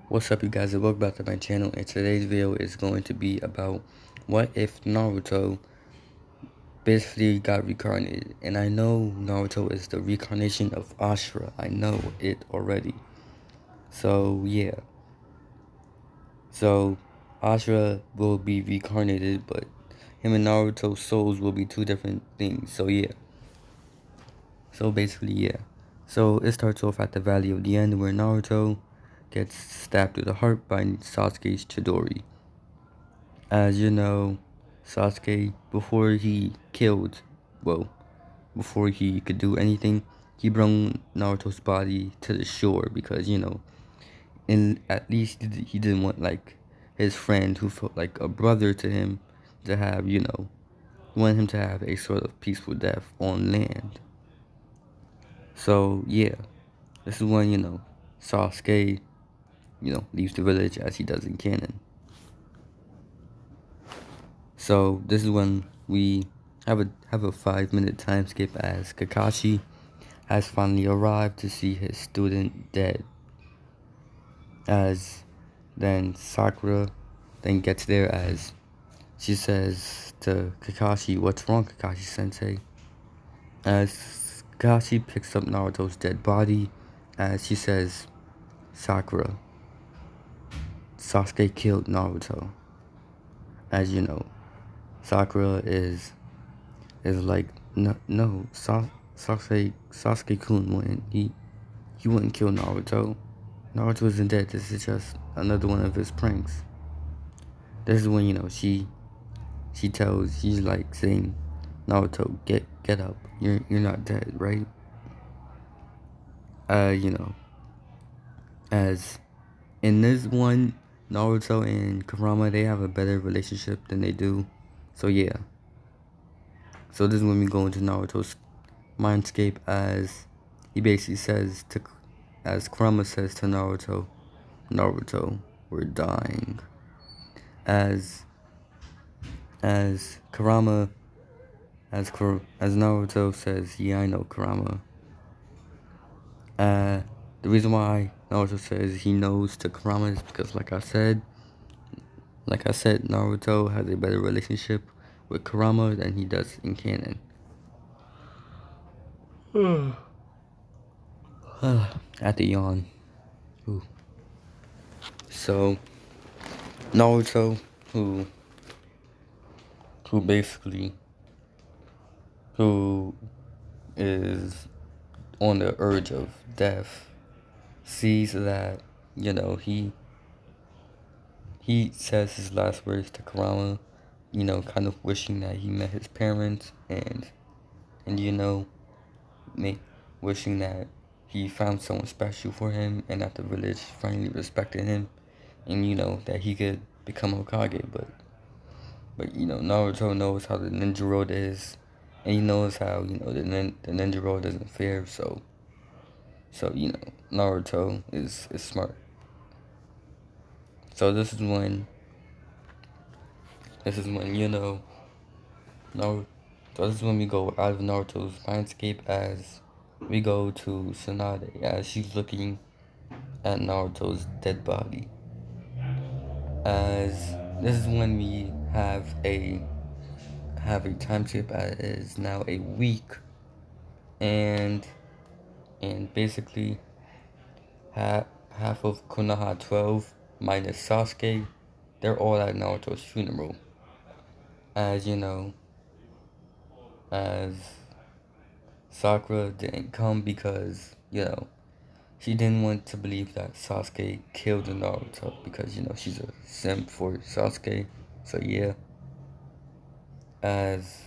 What's up, you guys, and welcome back to my channel. And today's video is going to be about what if Naruto basically got reincarnated. And I know Naruto is the reincarnation of Ashura. I know it already. So yeah. So Ashura will be reincarnated, but him and Naruto's souls will be two different things. So yeah. So basically yeah. So it starts off at the Valley of the End, where Naruto gets stabbed through the heart by Sasuke's Chidori. As you know, Sasuke, before he could do anything, he brought Naruto's body to the shore because, and at least he didn't want, like, his friend who felt like a brother to him to have, he wanted him to have a sort of peaceful death on land. So, yeah, this is when, Sasuke, leaves the village as he does in canon. So this is when we have a 5-minute time skip as Kakashi has finally arrived to see his student dead. As then Sakura then gets there as she says to Kakashi, "What's wrong, Kakashi Sensei?" As Kakashi picks up Naruto's dead body, as she says, "Sakura, Sasuke killed Naruto." As you know, Sakura is like, no, Sasuke-kun wouldn't, he wouldn't kill Naruto. Naruto isn't dead, this is just another one of his pranks. This is when, she's like saying, Naruto, get up, you're not dead, right? As in this one, Naruto and Kurama, they have a better relationship than they do, so yeah. So this is when we go into Naruto's mindscape, as he basically says to, as Kurama says to Naruto, we're dying. As Kurama, as Naruto says, yeah, I know, Kurama. The reason why Naruto says he knows to Kurama is because, like I said, Naruto has a better relationship with Kurama than he does in canon. At the yawn. Ooh. So Naruto, who basically, who is on the urge of death, sees that, he says his last words to Kurama, kind of wishing that he met his parents, and wishing that he found someone special for him, and that the village finally respected him, and that he could become Hokage. But Naruto knows how the ninja road is, and he knows how the ninja road isn't fair. So Naruto is smart. So this is when Naruto. So this is when we go out of Naruto's mindscape, as we go to Tsunade, as she's looking at Naruto's dead body. As this is when we have a time skip, as it is now a week, and basically half of Konoha 12 minus Sasuke, they're all at Naruto's funeral. As as Sakura didn't come because, she didn't want to believe that Sasuke killed Naruto, because, she's a simp for Sasuke. So yeah. As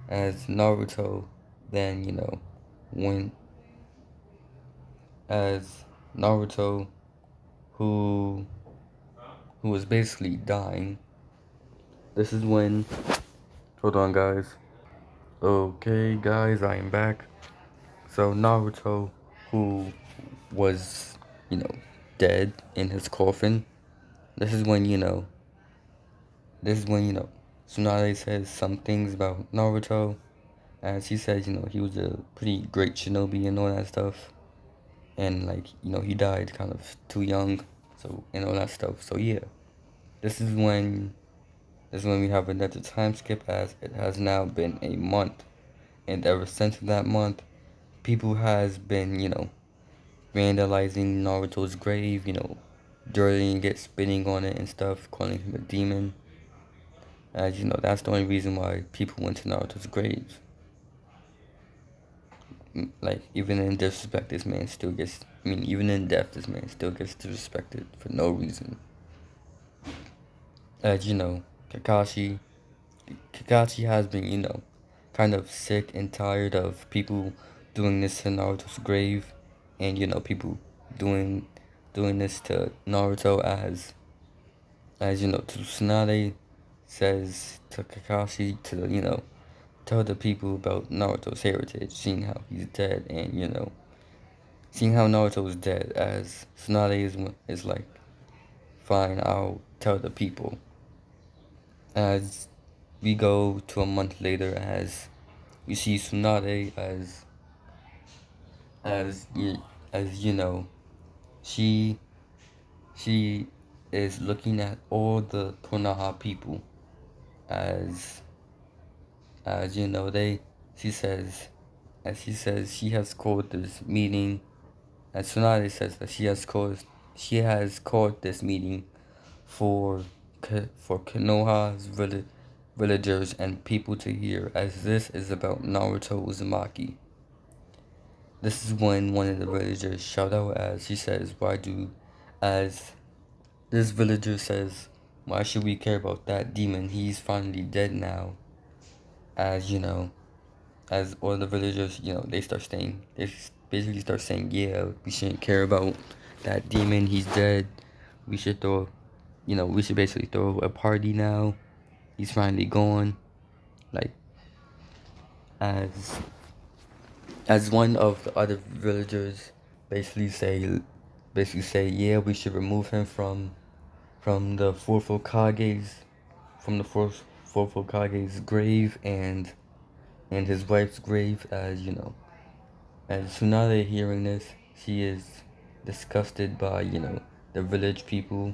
Naruto then, when as Naruto, who was basically dying, this is when, hold on guys. Okay guys, I am back. So Naruto, who was, dead in his coffin, this is when, Tsunade says some things about Naruto, as he says, he was a pretty great shinobi and all that stuff. and like he died kind of too young, so and all that stuff. So yeah, this is when we have another time skip, as it has now been a month, and ever since that month, people has been vandalizing Naruto's grave, dirtying it, spitting on it and stuff, calling him a demon. As that's the only reason why people went to Naruto's grave. Like, even in disrespect, this man still gets, even in death, this man still gets disrespected for no reason. As Kakashi has been, kind of sick and tired of people doing this to Naruto's grave, and, people doing this to Naruto, as to Tsunade says to Kakashi to, tell the people about Naruto's heritage, seeing how he's dead, and, seeing how Naruto is dead, as Tsunade is like, fine, I'll tell the people. As we go to a month later, as we see Tsunade as she she is looking at all the Konoha people, as they she says she has called this meeting, as Tsunade says that she has called this meeting for Konoha's villagers and people to hear, as this is about Naruto Uzumaki. This is when one of the villagers shout out, as she says, as this villager says, why should we care about that demon? He's finally dead now. As as all the villagers, they basically start saying, yeah, we shouldn't care about that demon. He's dead. We should we should basically throw a party now. He's finally gone. Like, as one of the other villagers basically say, yeah, we should remove him from the fourth Hokage's grave, and his wife's grave. As as Tsunade hearing this, she is disgusted by the village people,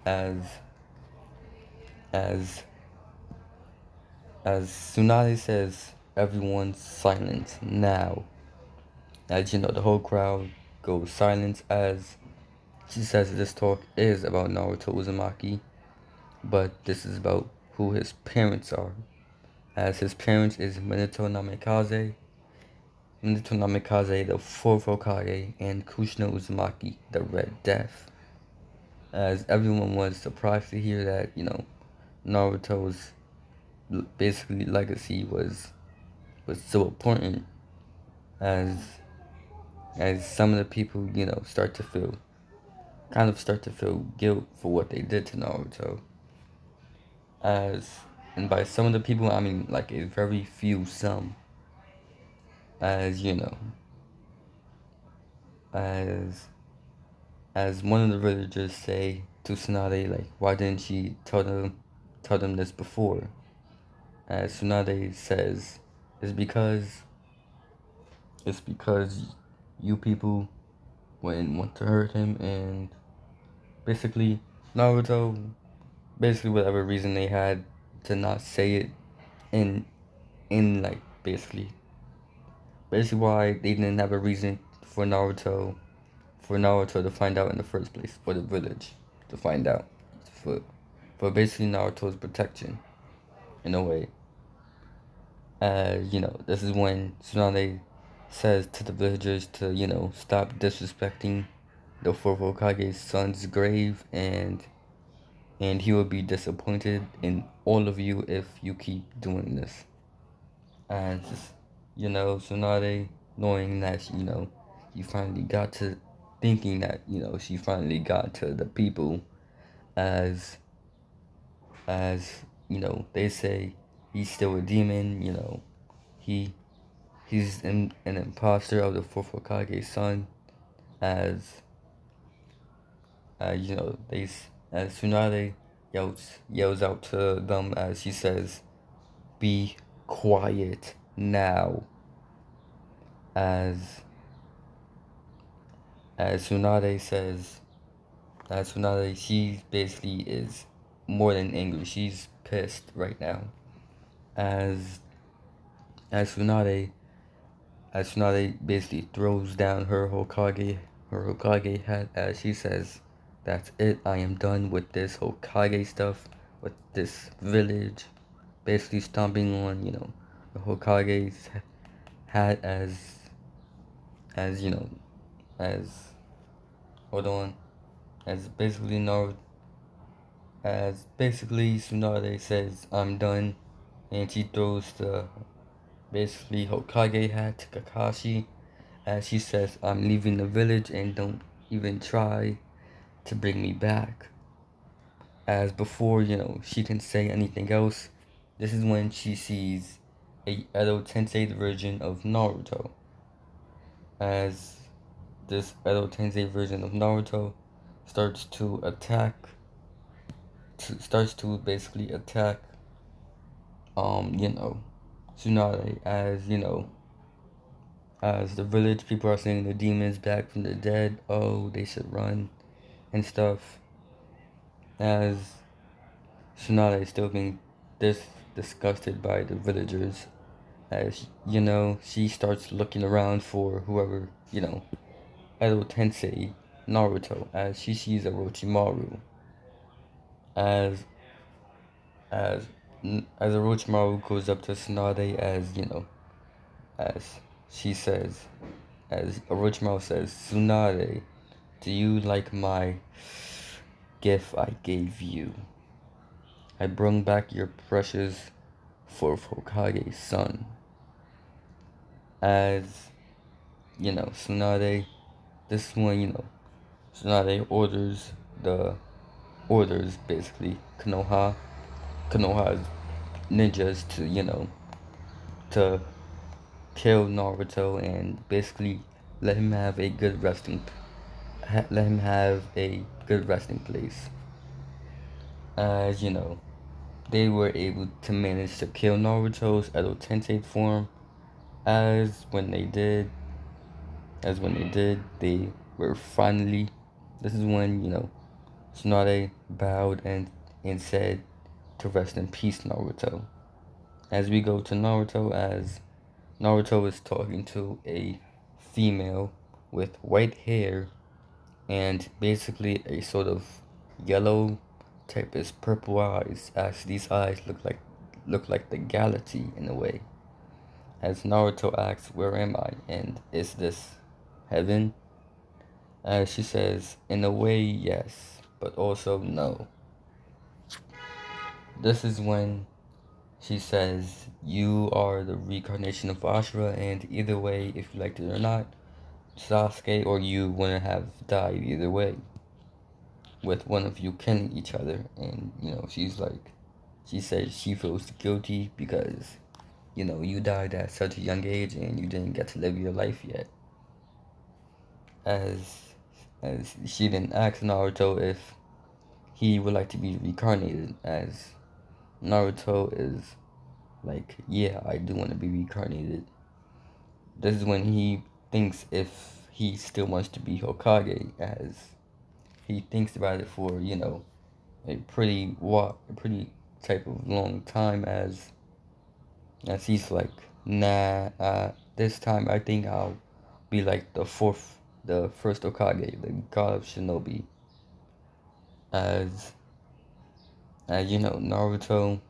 as as Tsunade says, everyone silent now. As the whole crowd goes silent, as she says this talk is about Naruto Uzumaki, but this is about who his parents are. As his parents is Minato Namikaze, the fourth Hokage, and Kushina Uzumaki, the Red Death. As everyone was surprised to hear that, Naruto's basically legacy was so important, as some of the people, start to feel guilt for what they did to Naruto. And by some of the people, I mean like a very few some. As as one of the villagers say to Tsunade, like, why didn't she tell them this before? As Tsunade says, it's because you people wouldn't want to hurt him, and basically Naruto, basically whatever reason they had to not say it, in like basically why they didn't have a reason for Naruto to find out in the first place, for the village to find out, for basically Naruto's protection, in a way. This is when Tsunade says to the villagers to, stop disrespecting the fourth Hokage's son's grave, and he will be disappointed in all of you if you keep doing this. And just, Tsunade, knowing that, he finally got to thinking that, she finally got to the people, as they say he's still a demon, he's an imposter of the fourth Hokage's son, as as Tsunade yells out to them, as she says, be quiet now. As As Tsunade says, as Tsunade, she basically is more than angry. She's pissed right now. As as Tsunade, as Tsunade basically throws down her Hokage hat, as she says, "That's it. I am done with this Hokage stuff, with this village." Basically stomping on, the Hokage's hat as you know, as hold on, as basically Naruto, as basically Tsunade says, "I'm done," and she throws the basically Hokage hat to Kakashi, as she says, "I'm leaving the village and don't even try to bring me back." As before, she can say anything else, this is when she sees a Edo Tensei version of Naruto. As this Edo Tensei version of Naruto starts to basically attack, Tsunade, as the village people are seeing the demons back from the dead, oh, they should run and stuff. As Tsunade is still being disgusted by the villagers, as she starts looking around for whoever, Edo Tensei Naruto, as she sees Orochimaru, as as as Orochimaru goes up to Tsunade, as she says, as Orochimaru says, "Tsunade, do you like my gift I gave you? I brought back your precious fourth Hokage's son." As Tsunade, this one, Tsunade orders basically Konoha's ninjas to to kill Naruto and basically let him have a good resting place. As they were able to manage to kill Naruto's Edo Tensei form. As when they did, they were finally. This is when Tsunade bowed and said to rest in peace, Naruto. As we go to Naruto, as Naruto is talking to a female with white hair and basically a sort of yellow typist purple eyes, as these eyes look like the galaxy in a way. As Naruto asks, "Where am I? And is this heaven?" As she says, "In a way, yes, but also no." This is when she says, "You are the reincarnation of Ashura, and either way, if you liked it or not, Sasuke or you wouldn't have died either way, with one of you killing each other." And, she says she feels guilty because, you died at such a young age and you didn't get to live your life yet. As she then asks Naruto if he would like to be reincarnated, as Naruto is like, "Yeah, I do want to be reincarnated." This is when he thinks if he still wants to be Hokage, as he thinks about it for, a pretty type of long time, as he's like, "Nah, this time I think I'll be like the first Hokage, the god of Shinobi." As Naruto,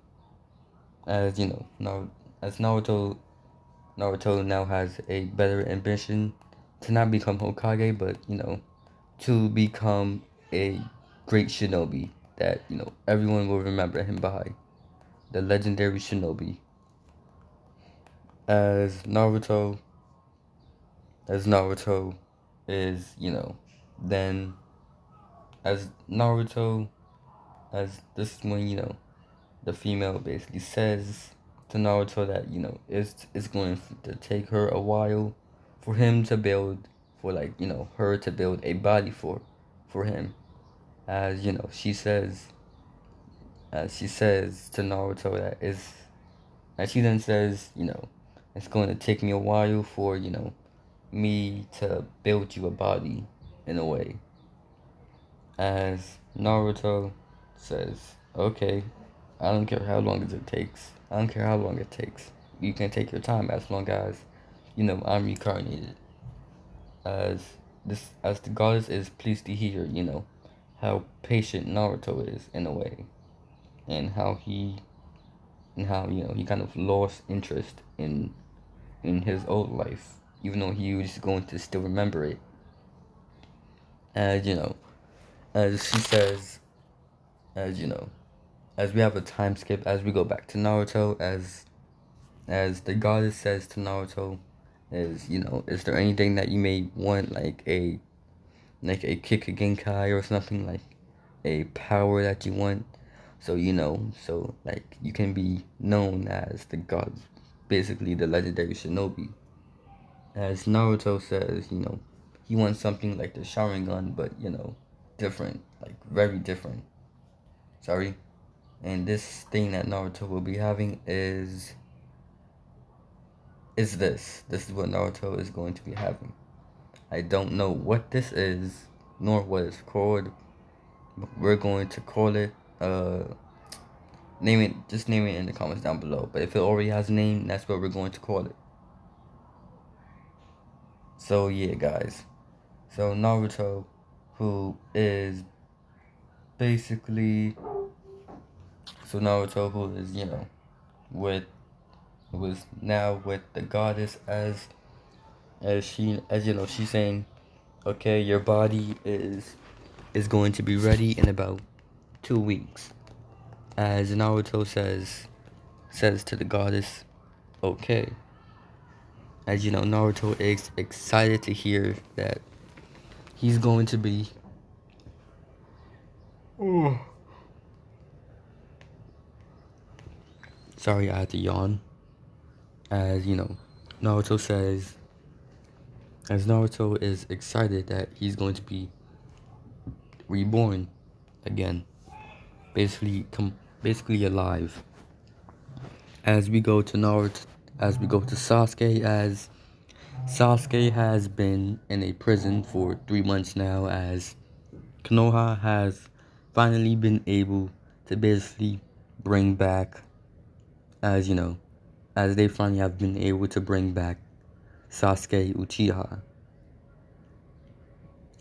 as you know, Nar- as Naruto now has a better ambition to not become Hokage, but to become a great shinobi that everyone will remember him by, the legendary shinobi. As Naruto, as Naruto is then as Naruto as this when the female basically says to Naruto that it's going to take her a while for him to build for her to build a body for him, as she says to Naruto that is and she then says it's going to take me a while for me to build you a body. in a way. As Naruto says, okay, I don't care how long it takes. I don't care how long it takes. You can take your time as long as, I'm reincarnated. As the goddess is pleased to hear, how patient Naruto is in a way. And how he kind of lost interest in his old life, even though he was going to still remember it. As as she says, as as we have a time skip, as we go back to Naruto, as the goddess says to Naruto, is there anything that you may want, like a Kikagenkai or something, like a power that you want, so like you can be known as the god, basically the legendary shinobi. As Naruto says, he wants something like the Sharingan, but different, like very different. Sorry. And this thing that Naruto will be having is this. This is what Naruto is going to be having. I don't know what this is, nor what it's called. But we're going to call it, just name it in the comments down below. But if it already has a name, that's what we're going to call it. So yeah, guys. So Naruto, who is basically, who is, with, was now with the goddess, she's saying, okay, your body is going to be ready in about 2 weeks. As Naruto says to the goddess, okay. As Naruto is excited to hear that he's going to be. Oh. Sorry, I had to yawn. As Naruto says, as Naruto is excited that he's going to be reborn again, basically alive. As we go to Sasuke, as Sasuke has been in a prison for 3 months now, as Konoha has finally been able to basically bring back, as they finally have been able to bring back Sasuke Uchiha.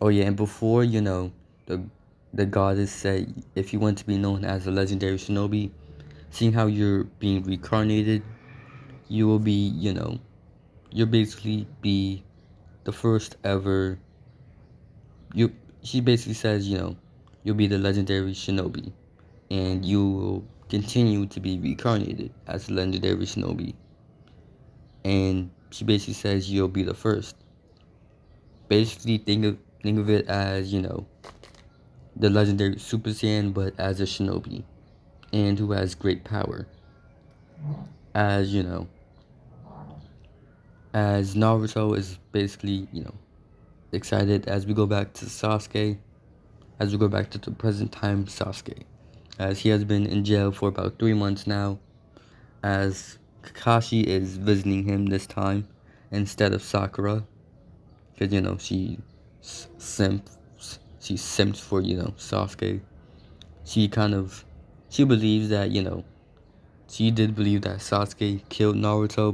Oh yeah, and before, the goddess said, if you want to be known as a legendary shinobi, seeing how you're being reincarnated, you will be, you'll basically be the first ever, she basically says, you'll be the legendary shinobi, and you will continue to be reincarnated as a legendary shinobi. And she basically says you'll be the first. Basically, think of it as, the legendary Super Saiyan, but as a shinobi, and who has great power. As as Naruto is basically, excited as we go back to Sasuke, as we go back to the present time Sasuke, as he has been in jail for about 3 months now, as Kakashi is visiting him this time instead of Sakura, because she simps for Sasuke. She believes that she did believe that Sasuke killed Naruto,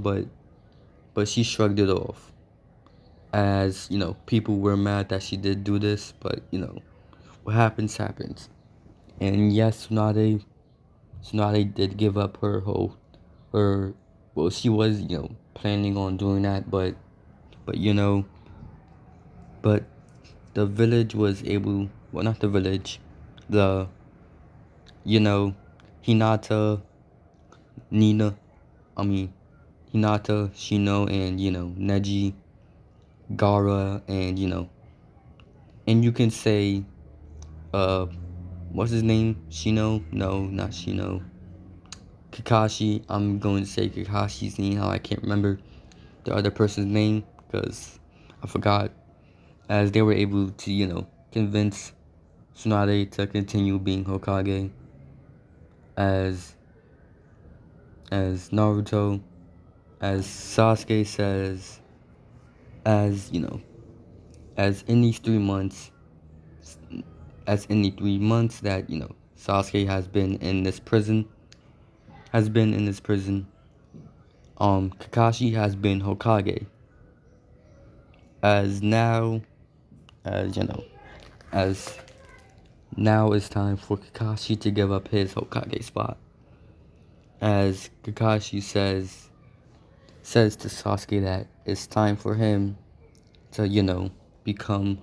but she shrugged it off. As people were mad that she did do this, but what happens happens. And yes, Tsunade did give up her well, she was planning on doing that, but but the village was able, well, not the village, the Hinata, Nina, I mean Hinata, Shino, and Neji, Gara, and and you can say, what's his name? Shino? No, not Shino. Kakashi. I'm going to say Kakashi's name. How I can't remember the other person's name because I forgot. As they were able to, convince Tsunade to continue being Hokage. As Naruto, as Sasuke says, as as in these 3 months, as in the 3 months that Sasuke has been in this prison, Kakashi has been Hokage. As now, as as now it's time for Kakashi to give up his Hokage spot. As Kakashi says to Sasuke that it's time for him to, become,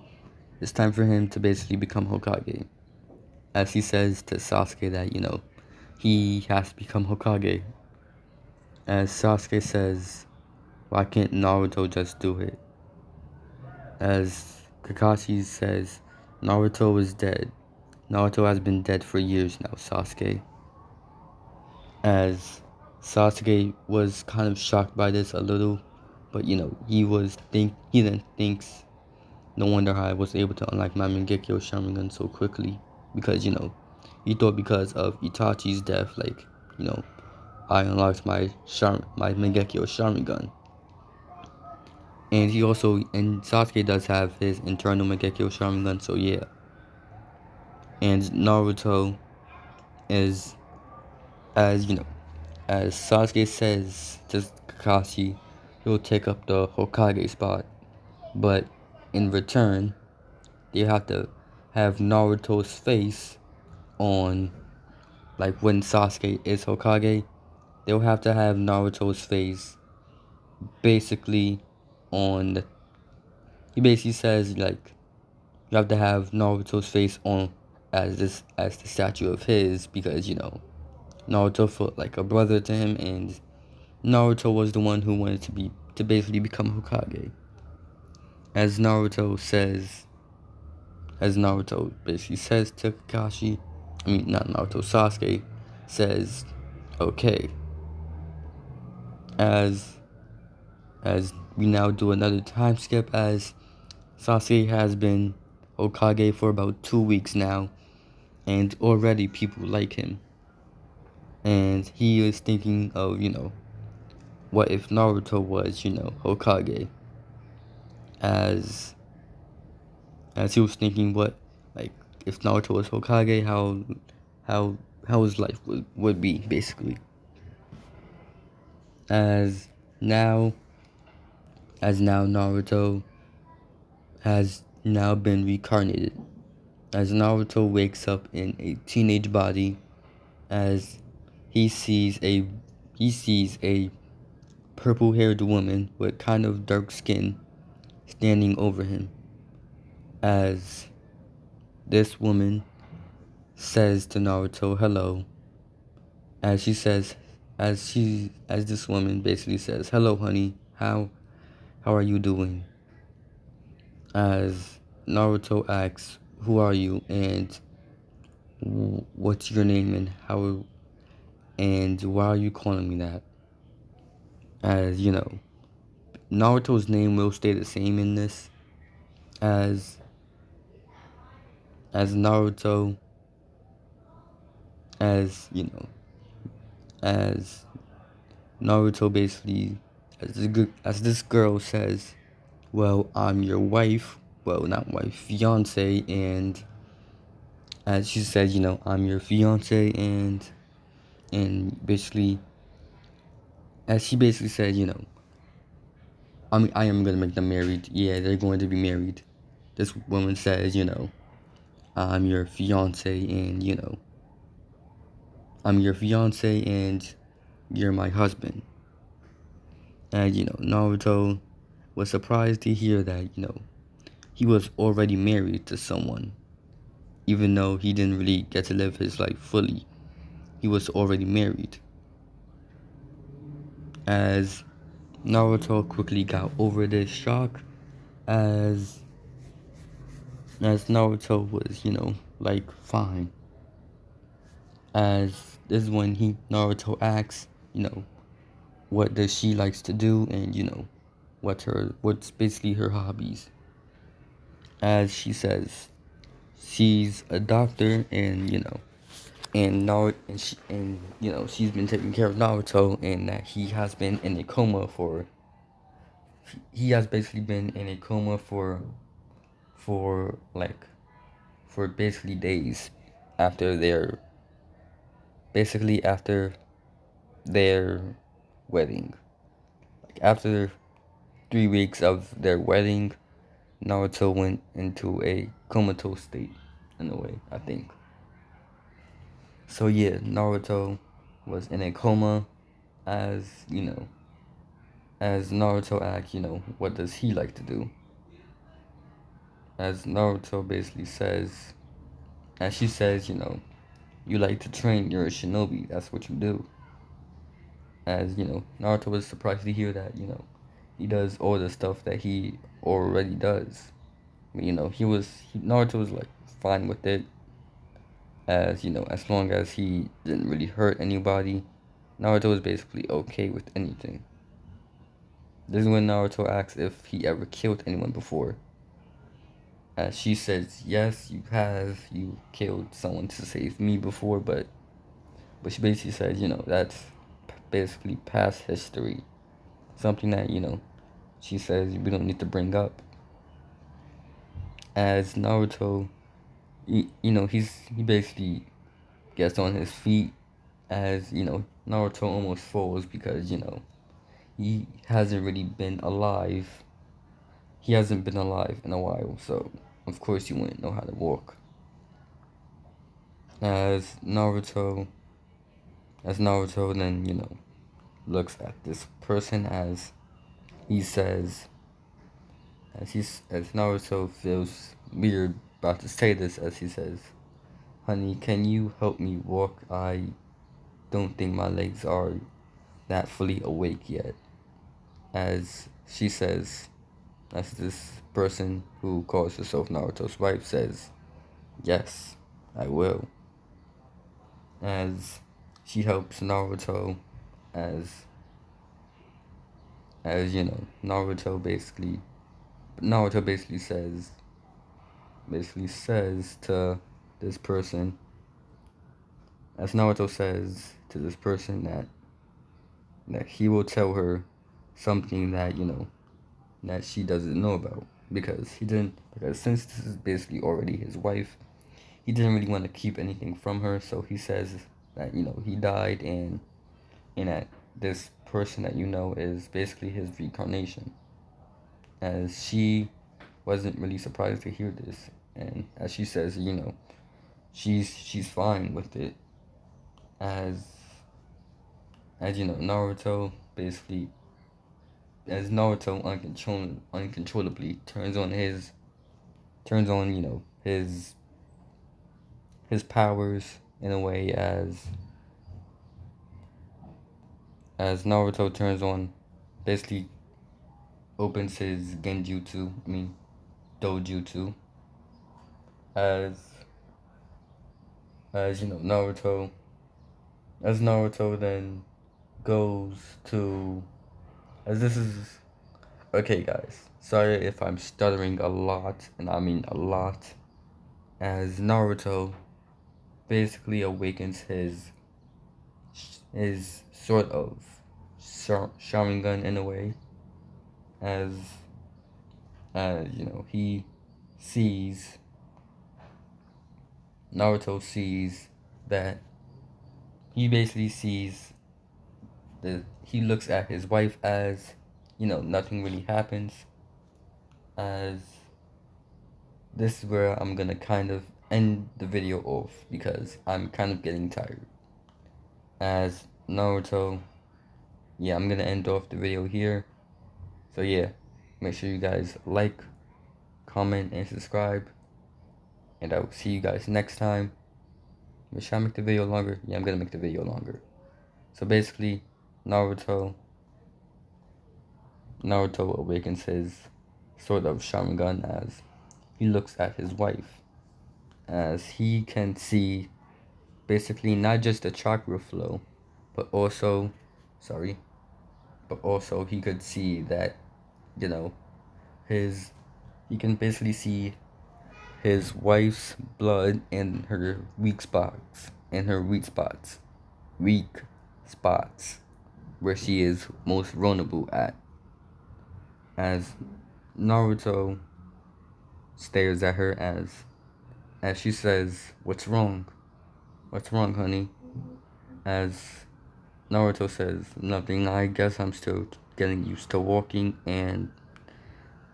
it's time for him to basically become Hokage. As he says to Sasuke that, he has to become Hokage. As Sasuke says, why can't Naruto just do it? As Kakashi says, Naruto is dead. Naruto has been dead for years now, Sasuke. As Sasuke was kind of shocked by this a little, but he then thinks, no wonder how I was able to unlock my Mangekyo Sharingan so quickly, because he thought because of Itachi's death, I unlocked my Mangekyo Sharingan. And Sasuke does have his internal Mangekyo Sharingan, so yeah. And Naruto is, as Sasuke says to Kakashi, he'll take up the Hokage spot. But in return, they have to have Naruto's face on, like when Sasuke is Hokage, they'll have to have Naruto's face basically on, he basically says, like, you have to have Naruto's face on as the statue of his, because Naruto felt like a brother to him, and Naruto was the one who wanted to basically become Hokage. As Naruto basically says to Kakashi, not Naruto, Sasuke says, okay. As we now do another time skip, as Sasuke has been Hokage for about 2 weeks now, and already people like him. And he is thinking of, what if Naruto was, Hokage? As he was thinking, what, like, if Naruto was Hokage, how his life would be, basically. As now Naruto has now been reincarnated. As Naruto wakes up in a teenage body, as he sees a purple-haired woman with kind of dark skin standing over him. As this woman says to Naruto, hello. As this woman basically says, hello honey, how are you doing? As Naruto asks, who are you, and what's your name, and why are you calling me that? As Naruto's name will stay the same in this, as Naruto, as basically, as this girl says, well, I'm your wife, well, not wife, fiance, and as she said, I'm your fiance, and basically, as she basically said, I am gonna make them married. Yeah, they're going to be married. This woman says, I'm your fiance, and I'm your fiance, and you're my husband. And Naruto was surprised to hear that he was already married to someone, even though he didn't really get to live his life fully. He was already married. As Naruto quickly got over this shock, as Naruto was, fine. As this is when Naruto asks, what does she likes to do, and what's basically her hobbies. As she says, she's a doctor, and she's been taking care of Naruto, and that he has been in a coma for for basically days after their wedding. Like after 3 weeks of their wedding, Naruto went into a comatose state, in a way, I think. So yeah, Naruto was in a coma. As as Naruto asked, what does he like to do? As Naruto basically says, as she says, you like to train, you're a shinobi, that's what you do. As, Naruto was surprised to hear that, he does all the stuff that he already does. But, Naruto was like fine with it. As, as long as he didn't really hurt anybody, Naruto was basically okay with anything. This is when Naruto asks if he ever killed anyone before. As she says, yes, you have. You killed someone to save me before, but she basically says, that's basically past history. Something that, she says we don't need to bring up. As Naruto, he basically gets on his feet. As, Naruto almost falls because, he hasn't really been alive. He hasn't been alive in a while, so of course he wouldn't know how to walk. As Naruto then, looks at this person as he says, as Naruto feels weird about to say this, as he says, honey, can you help me walk? I don't think my legs are that fully awake yet. As she says, as this person who calls herself Naruto's wife says, yes, I will. As she helps Naruto, as Naruto basically says to this person, as Naruto says to this person that he will tell her something that that she doesn't know about, because since this is basically already his wife, he didn't really want to keep anything from her. So he says that he died, and that this person that is basically his reincarnation. As she wasn't really surprised to hear this, and as she says, she's fine with it. As Naruto basically, as Naruto uncontrollably turns on his powers, in a way, as Naruto turns on, basically opens his Dojutsu, as Naruto then goes to, as this is, okay guys, sorry if I'm stuttering a lot, and I mean a lot, as Naruto basically awakens his sort of Sharingan, in a way, as he sees, Naruto sees that, he basically sees that he looks at his wife as, nothing really happens. As this is where I'm gonna kind of end the video off, because I'm kind of getting tired. As Naruto, yeah, I'm gonna end off the video here. So yeah, make sure you guys like, comment, and subscribe, and I will see you guys next time. Should I make the video longer? Yeah, I'm gonna make the video longer. So basically, Naruto awakens his sort of Sharingan as he looks at his wife, as he can see basically not just the chakra flow, but also he could see that, he can basically see his wife's blood in her weak spots, where she is most vulnerable at. As Naruto stares at her as she says, "What's wrong? What's wrong, honey?" As Naruto says, "Nothing. I guess I'm still getting used to walking." And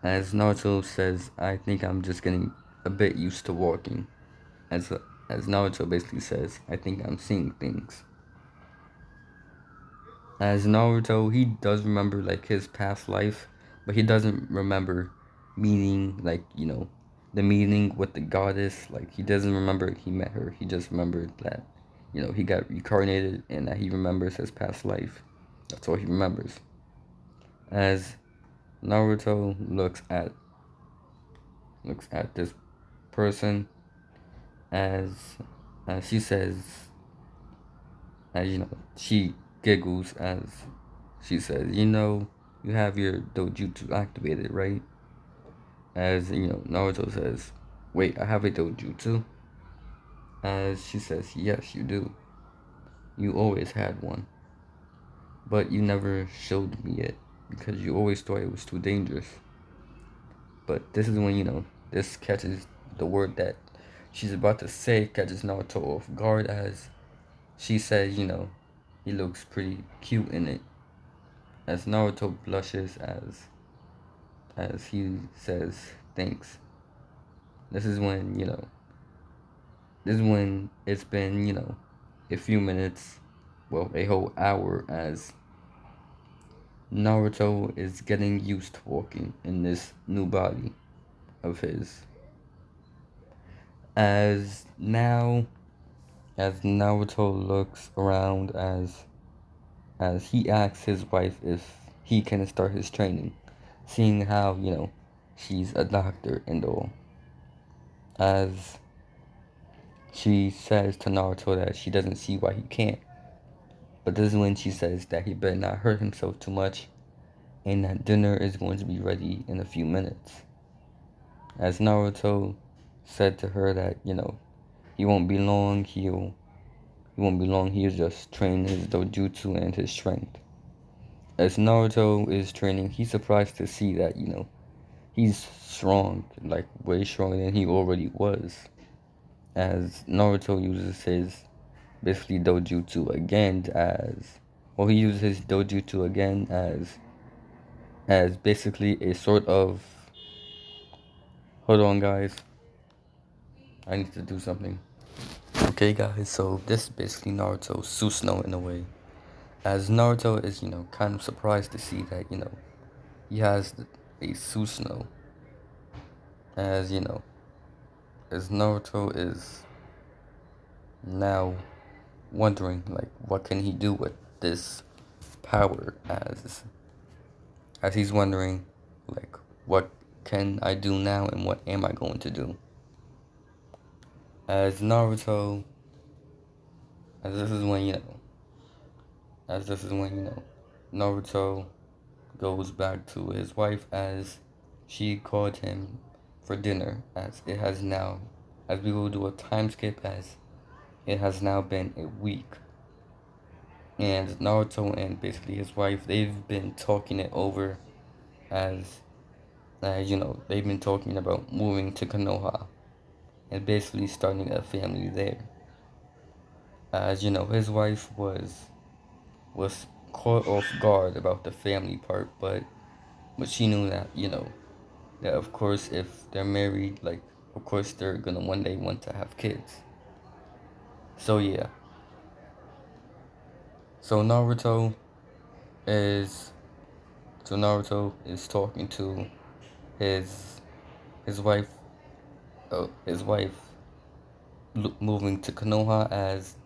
as Naruto says, "I think I'm just getting a bit used to walking." As as Naruto basically says, "I think I'm seeing things." As Naruto, he does remember like his past life, but he doesn't remember meeting the meeting with the goddess. Like he doesn't remember he met her. He just remembered that he got reincarnated and that he remembers his past life. That's all he remembers. As Naruto looks at this person as she says, as she giggles as she says, "You have your Dojutsu activated, right?" As Naruto says, "Wait, I have a Dojutsu?" As she says, "Yes, you do. You always had one, but you never showed me it because you always thought it was too dangerous." But this is when this catches the word that she's about to say catches Naruto off guard as she says, he looks pretty cute in it. As Naruto blushes as he says thanks. This is when, it's been, a few minutes, well, a whole hour as Naruto is getting used to walking in this new body of his. As now, as Naruto looks around as he asks his wife if he can start his training, seeing how, she's a doctor and all. As she says to Naruto that she doesn't see why he can't. But this is when she says that he better not hurt himself too much and that dinner is going to be ready in a few minutes. As Naruto said to her that, he won't be long, he'll just train his dojutsu and his strength. As Naruto is training, he's surprised to see that, he's strong, like way stronger than he already was. As Naruto uses his basically Dojutsu again he uses his Dojutsu again as basically a sort of, hold on guys, I need to do something. Okay guys, so this is basically Naruto's Susanoo in a way. As Naruto is, kind of surprised to see that, he has a Susanoo. As Naruto is now wondering like what can he do with this power as he's wondering like what can I do now and what am I going to do. As Naruto as this is when Naruto goes back to his wife as she called him for dinner as we will do a time skip as it has now been a week. And Naruto and basically his wife, they've been talking it over as they've been talking about moving to Konoha and basically starting a family there. As his wife was caught off guard about the family part, but she knew that that of course if they're married, like of course they're gonna one day want to have kids. So yeah. So is Naruto is talking to his his wife his wife moving to Konoha as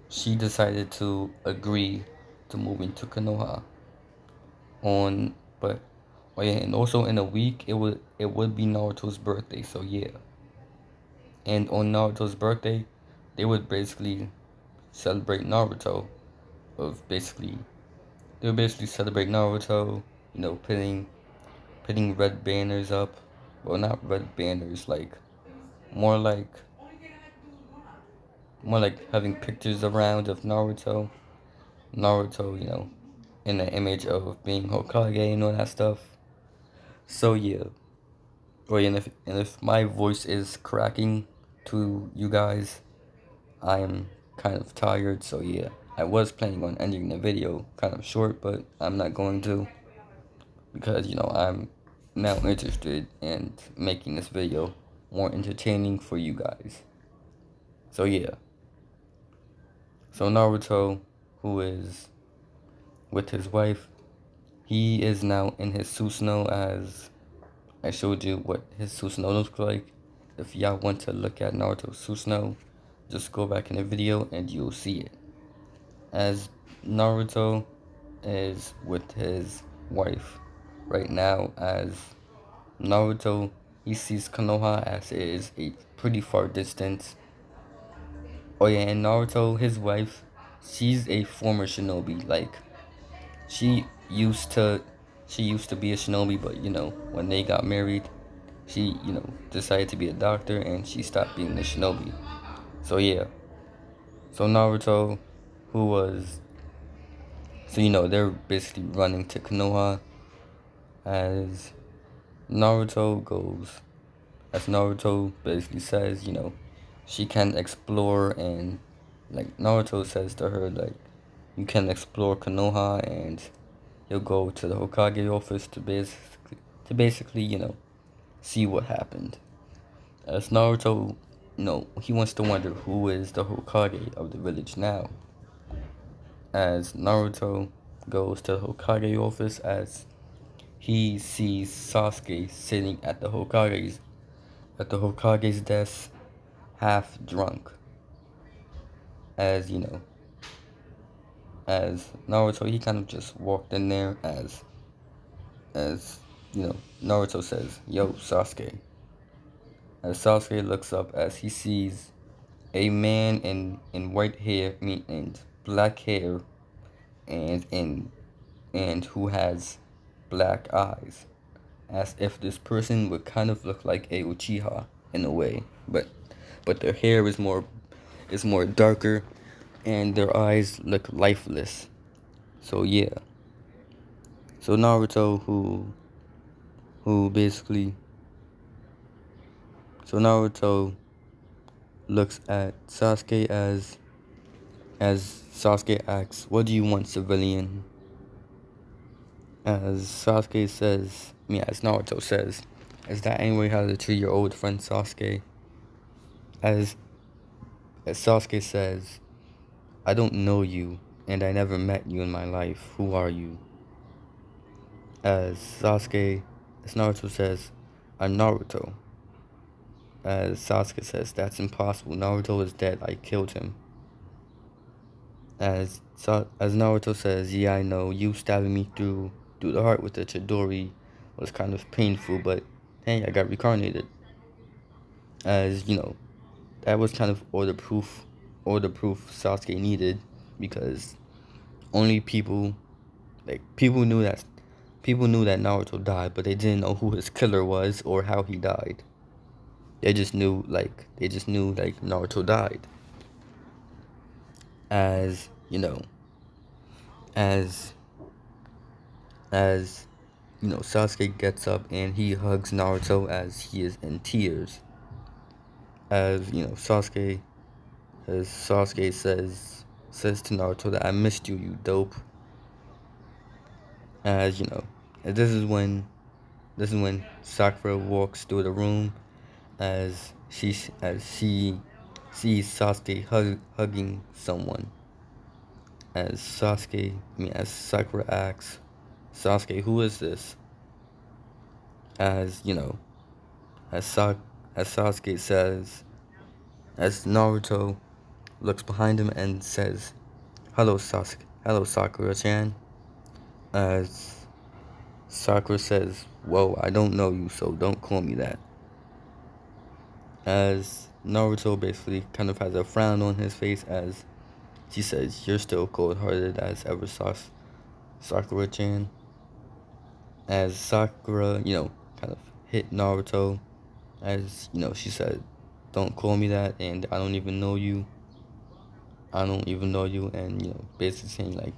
she decided to agree to moving to Konoha on but oh yeah, and also in a week it would be Naruto's birthday, so yeah. And on Naruto's birthday they would basically celebrate Naruto of basically they would basically celebrate Naruto, putting red banners up. Well, not red banners, like more like more like having pictures around of Naruto, in the image of being Hokage and all that stuff. So yeah, Or and if my voice is cracking to you guys, I am kind of tired, so yeah. I was planning on ending the video kind of short, but I'm not going to, because I'm now interested in making this video more entertaining for you guys. So yeah. So Naruto, who is with his wife, he is now in his Susanoo, as I showed you what his Susanoo looks like. If y'all want to look at Naruto's Susanoo, just go back in the video and you'll see it. As Naruto is with his wife right now, as Naruto, he sees Konoha as it is a pretty far distance. Oh yeah, and Naruto, his wife, she's a former shinobi. Like, she used to be a shinobi, but when they got married, she decided to be a doctor, and she stopped being a shinobi. So yeah. So Naruto, who was they're basically running to Konoha, as Naruto goes as Naruto basically says, she can explore, and like Naruto says to her, like, you can explore Konoha, and he'll go to the Hokage office to basically, see what happened. As Naruto, he wants to wonder who is the Hokage of the village now. As Naruto goes to the Hokage office, as he sees Sasuke sitting at the Hokage's desk, half drunk. As as Naruto, he kind of just walked in there, as Naruto says, "Yo, Sasuke." As Sasuke looks up, as he sees a man in white hair, and black hair, and who has black eyes, as if this person would kind of look like a Uchiha in a way, but their hair is more darker, and their eyes look lifeless. So yeah. So Naruto, who basically so Naruto looks at Sasuke, as Sasuke asks, "What do you want, civilian?" As Naruto says, "Is that any way how to treat your old friend Sasuke?" As Sasuke says, "I don't know you, and I never met you in my life. Who are you?" As Naruto says, "I'm Naruto." As Sasuke says, "That's impossible. Naruto is dead. I killed him." As Naruto says, "Yeah, I know. You stabbing me through the heart with the Chidori was kind of painful, but hey, I got reincarnated." As that was kind of all the proof Sasuke needed, because only people knew that Naruto died, but they didn't know who his killer was or how he died. They just knew Naruto died. As as Sasuke gets up and he hugs Naruto as he is in tears. As Sasuke says to Naruto that, "I missed you, you dope." As this is when Sakura walks through the room, as she sees Sasuke hugging someone. As Sakura asks Sasuke, "Who is this?" As as Sasuke says, as Naruto looks behind him and says, "Hello, Sasuke. Hello, Sakura-chan." As Sakura says, "Whoa, I don't know you, so don't call me that." As Naruto basically kind of has a frown on his face, as she says, "You're still cold-hearted as ever, Sakura-chan." As Sakura, kind of hit Naruto, as she said, "Don't call me that, and I don't even know you. I don't even know you," and basically saying,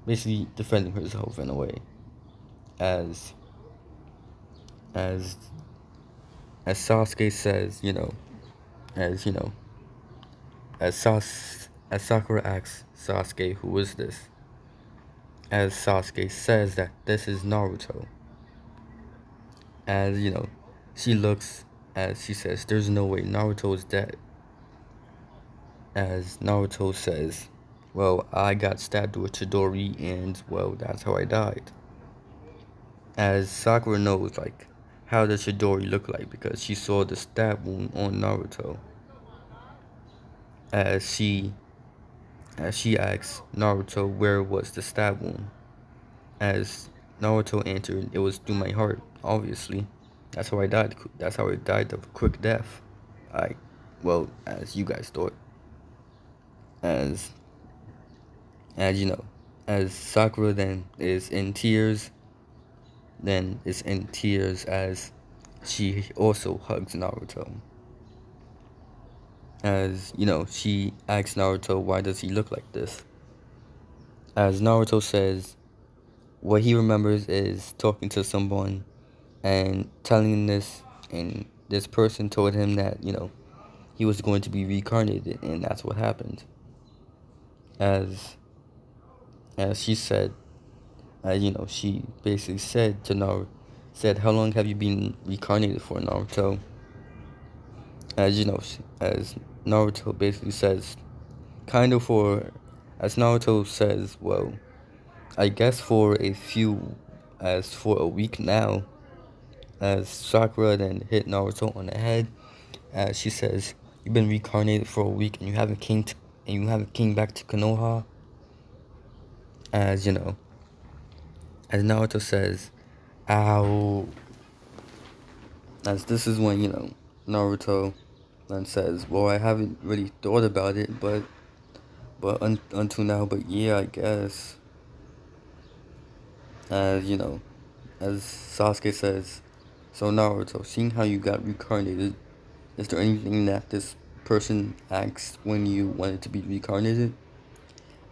basically defending herself in a way. As as Sasuke says, as as Sakura asks Sasuke, who is this? As Sasuke says that this is Naruto. As she looks, as she says, there's no way Naruto is dead. As Naruto says, well, I got stabbed with Chidori and, well, that's how I died. As Sakura knows, like, how does Chidori look like because she saw the stab wound on Naruto. As she asks Naruto where was the stab wound. As Naruto answered, it was through my heart, obviously. That's how I died. That's how I died of a quick death. Well, as you guys thought. As as you know, as Sakura then is in tears, as she also hugs Naruto. As she asks Naruto, why does he look like this? As Naruto says, what he remembers is talking to someone and telling this, and this person told him that, he was going to be reincarnated, and that's what happened. As she said, she basically said to Naruto, how long have you been reincarnated for, Naruto? As as Naruto basically says, as Naruto says, well, I guess for a week now. As Sakura then hit Naruto on the head, as she says, you've been reincarnated for a week and you haven't came back to Konoha. As as Naruto says, ow. As this is when, Naruto then says, well, I haven't really thought about it, but until now, but yeah, I guess. As as Sasuke says, so Naruto, seeing how you got reincarnated, is there anything that this person asked when you wanted to be reincarnated?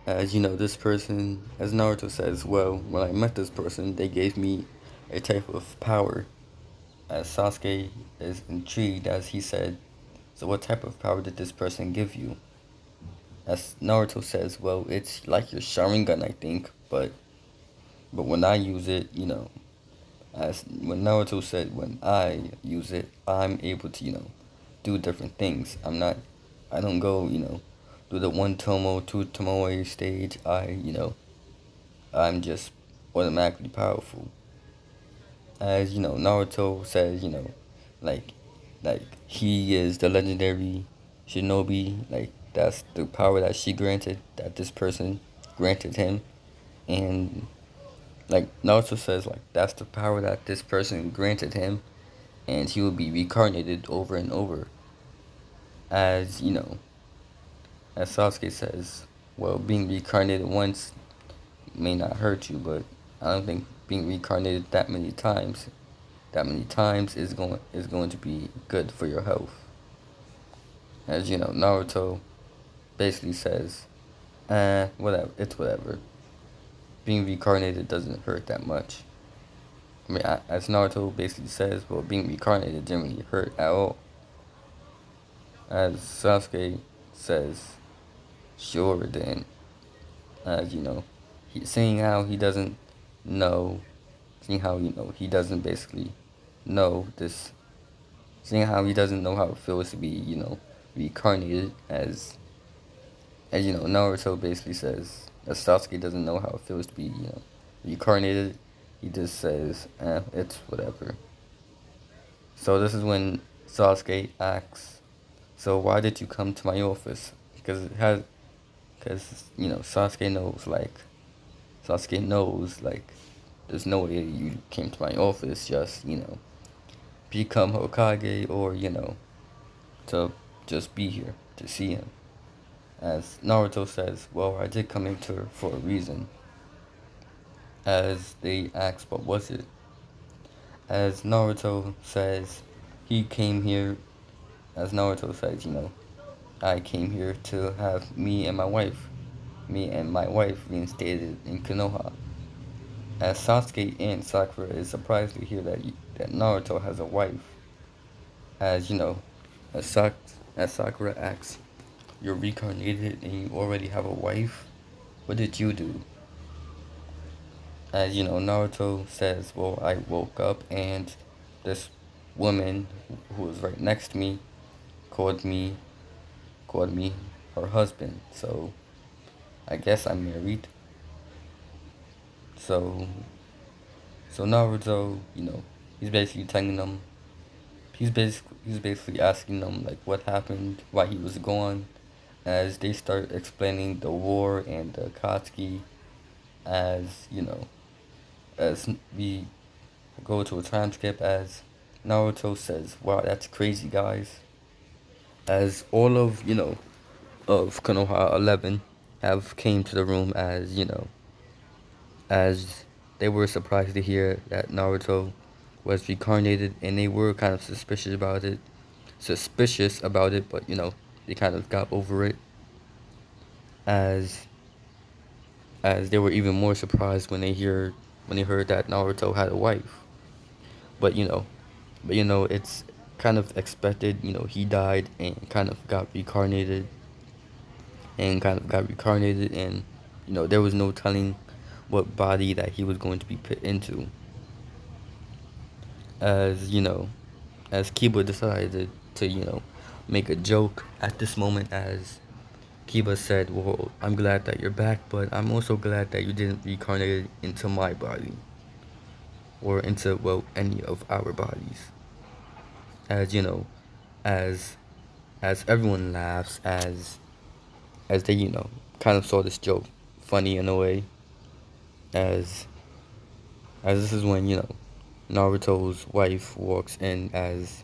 As this person, as Naruto says, well, when I met this person, they gave me a type of power. As Sasuke is intrigued, as he said, so what type of power did this person give you? As Naruto says, well, it's like your Sharingan, I think, but when I use it, as when Naruto said, when I use it, I'm able to, do different things. I don't go, do the one Tomo, two Tomoe stage. I'm just automatically powerful. As, Naruto says, like, he is the legendary shinobi, like, that's the power that this person granted him. And, like, Naruto says, like, that's the power that this person granted him, and he will be reincarnated over and over. As as Sasuke says, well, being reincarnated once may not hurt you, but I don't think being reincarnated that many times is going to be good for your health. As Naruto basically says, whatever, it's whatever. Being reincarnated doesn't hurt that much. I mean, as Naruto basically says, well, being reincarnated didn't really hurt at all. As Sasuke says, sure then. As seeing how he doesn't know, he doesn't basically know this, seeing how he doesn't know how it feels to be, reincarnated, as Naruto basically says, as Sasuke doesn't know how it feels to be, reincarnated, he just says, it's whatever. So this is when Sasuke asks, so why did you come to my office? Because Sasuke knows, like, there's no way you came to my office just, become Hokage or, to just be here, to see him. As Naruto says, well, I did come here for a reason. As they ask, what was it? As Naruto says, he came here, as Naruto says, I came here to have me and my wife reinstated in Konoha. As Sasuke and Sakura is surprised to hear that Naruto has a wife. As you know, as, Sak- as Sakura asks, "You're reincarnated and you already have a wife. What did you do?" As you know, Naruto says, "Well, I woke up and this woman who was right next to me called me called me her husband. So I guess I'm married." So Naruto, he's basically telling them he's basically asking them like what happened, why he was gone, as they start explaining the war and the Akatsuki, as as we go to a time skip, as Naruto says, "Wow, that's crazy, guys." As all of Konoha 11 have came to the room, as they were surprised to hear that Naruto was reincarnated, and they were kind of suspicious about it, but they kind of got over it, as they were even more surprised when they heard that Naruto had a wife. But it's kind of expected. He died and kind of got reincarnated, and there was no telling what body that he was going to be put into. As as Kiba decided to make a joke at this moment, as Kiba said, "Well, I'm glad that you're back, but I'm also glad that you didn't reincarnate into my body, or into, well, any of our bodies." As as everyone laughs, as they kind of saw this joke funny in a way, as this is when Naruto's wife walks in, as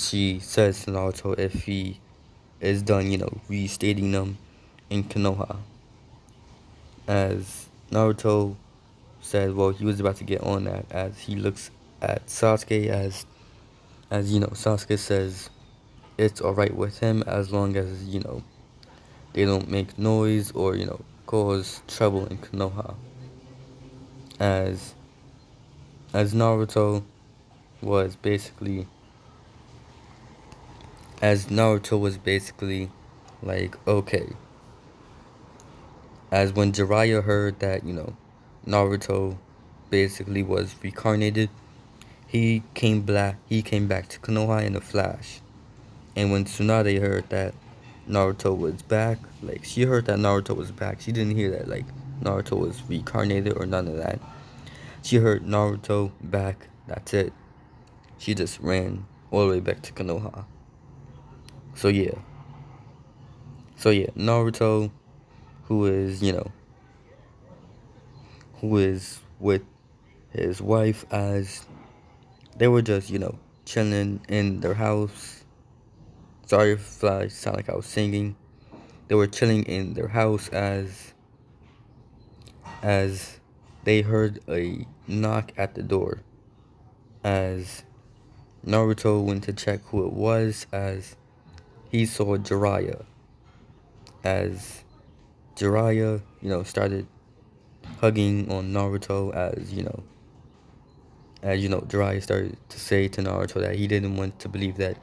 she says to Naruto if he is done restating them in Konoha. As Naruto said, well, he was about to get on that, as he looks at Sasuke, as Sasuke says it's alright with him as long as they don't make noise or cause trouble in Konoha. As Naruto was basically like, okay. As when Jiraiya heard that Naruto basically was reincarnated, he came back to Konoha in a flash. And when Tsunade heard that Naruto was back, like, she heard that Naruto was back. She didn't hear that like Naruto was reincarnated or none of that. She heard Naruto back. That's it. She just ran all the way back to Konoha. So yeah. Naruto, who is with his wife, as they were just chilling in their house. Sorry if I sound like I was singing. They were chilling in their house, as they heard a knock at the door. As Naruto went to check who it was, as he saw Jiraiya. As Jiraiya, started hugging on Naruto, as Jiraiya started to say to Naruto that he didn't want to believe that,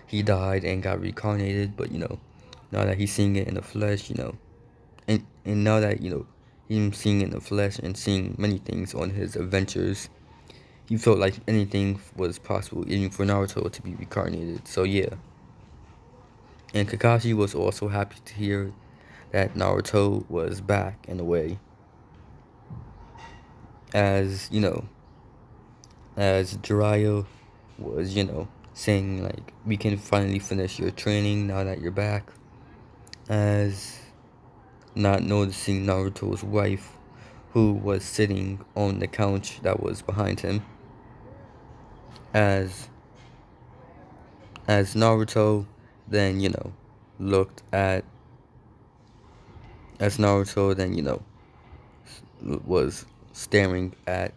he died and got reincarnated, but, now that he's seeing it in the flesh, and now that, he's seeing it in the flesh and seeing many things on his adventures, he felt like anything was possible, even for Naruto to be reincarnated. So yeah. And Kakashi was also happy to hear that Naruto was back in a way. As as Jiraiya was saying like, we can finally finish your training now that you're back. As not noticing Naruto's wife, who was sitting on the couch that was behind him. As Naruto then looked at as Naruto then was staring at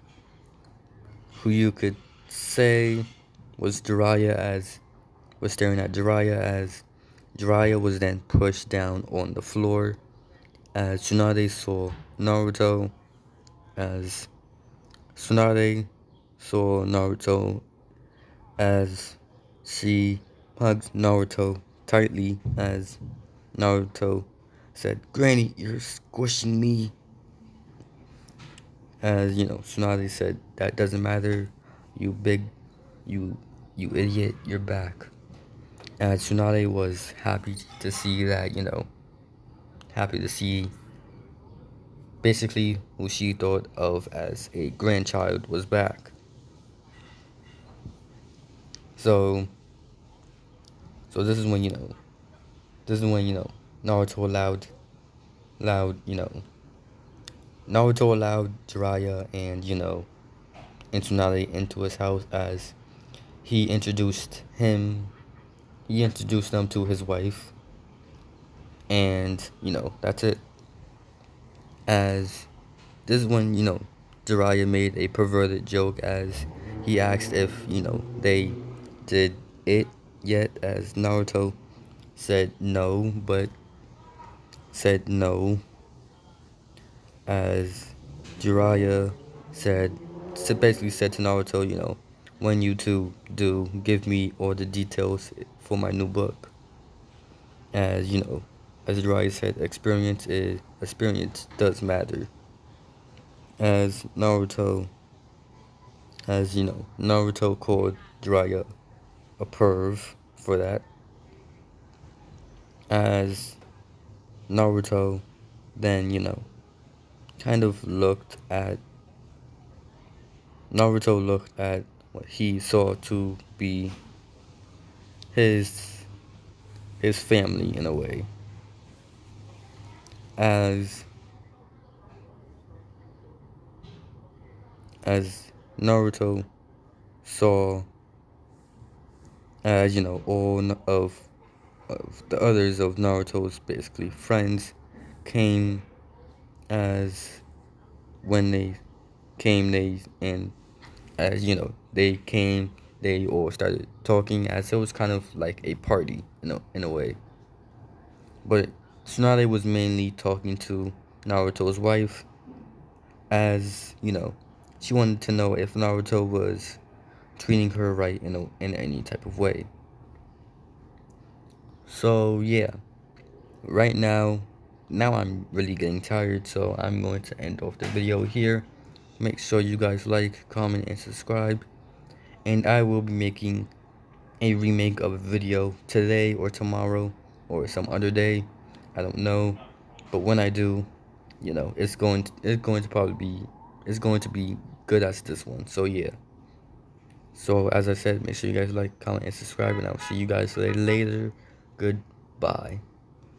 who you could say was Jiraiya, as was staring at Jiraiya, as Jiraiya was then pushed down on the floor, as Tsunade saw Naruto, as Tsunade saw Naruto as she hugged Naruto tightly as Naruto said, "Granny, you're squishing me." As Tsunade said, "That doesn't matter, you big, you, you idiot, you're back." As Tsunade was happy to see that, happy to see basically who she thought of as a grandchild was back. So, so this is when Naruto allowed Jiraiya and Tsunade into his house as he introduced him. He introduced them to his wife, and that's it. As this is when Jiraiya made a perverted joke as he asked if they did it yet, as Naruto said no, but said no, as Jiraiya basically said to Naruto, when you two do, give me all the details for my new book. As as Jiraiya said, experience does matter. As Naruto called Jiraiya a perv for that. As Naruto then kind of looked at what he saw to be his family in a way. As Naruto saw, as all of the others of Naruto's basically friends came, as when they came, they all started talking, as it was kind of like a party, in a way. But Tsunade was mainly talking to Naruto's wife, as she wanted to know if Naruto was treating her right in any type of way. So yeah, right now I'm really getting tired, so I'm going to end off the video here. Make sure you guys like, comment, and subscribe, and I will be making a remake of a video today or tomorrow or some other day. I don't know, but when I do, it's going to be good as this one. So yeah. So as I said, make sure you guys like, comment, and subscribe, and I'll see you guys later. Goodbye.